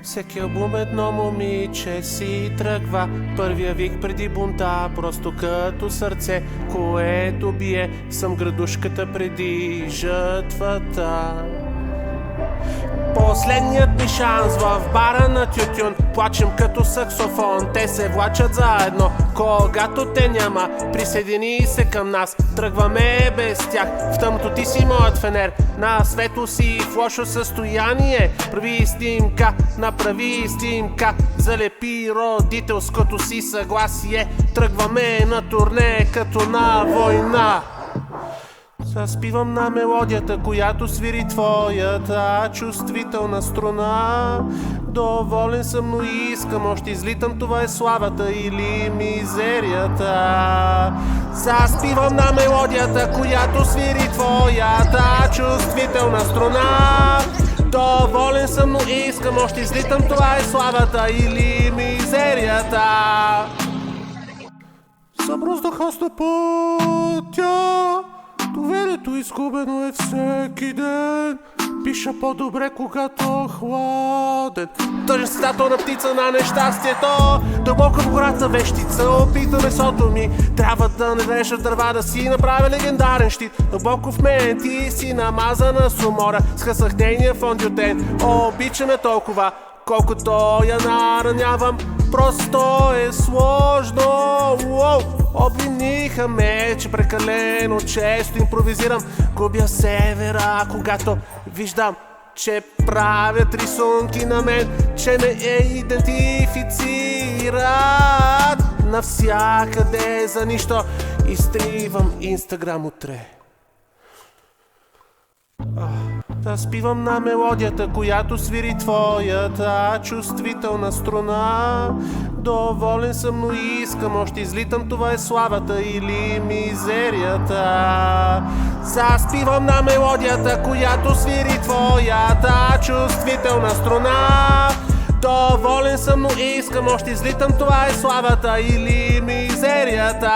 Всеки албум едно момиче си тръгва. Първия вик преди бунта, просто като сърце, което бие. Съм градушката преди жътвата. Последният ми шанс в бара на тютюн. Плачем като саксофон, те се влачат заедно. Когато те няма, присъедини се към нас. Тръгваме без тях, в тъмното ти си моят фенер. На светло си в лошо състояние. Прави снимка, направи снимка. Залепи родителското си съгласие. Тръгваме на турне като на война. Заспивам на мелодията, която свири твоята чувствителна струна. Доволен съм, но искам още, излитам, това е славата или мизерията. Заспивам на мелодията, която свири твоята чувствителна струна. Доволен съм, но искам още, излитам, това е славата или мизерията. Съброздаха с пътя, доверието изгубено е всеки ден. Пиша по-добре, когато хладен. Тъжен цитатор на птица на нещастието. Дълбоко в гората вещица, опита месото ми. Трябва да не днеш дърва, да си направя легендарен щит. Дълбоко в мен ти си намазана с умора. Скъсах нейния фондютен. Обичаме толкова, колкото я наранявам. Просто е сложно. Обвиниха ме, че прекалено често импровизирам. Губя севера, когато виждам, че правят рисунки на мен, че ме идентифицират. Навсякъде за нищо изтривам Инстаграм утре. Да спивам на мелодията, която свири твоята чувствителна струна. Доволен съм, но искам още, излитам, това е славата или мизерията. Заспивам на мелодията, която свири твоята чувствителна струна. Доволен съм, но искам още, излитам, това е славата или мизерията.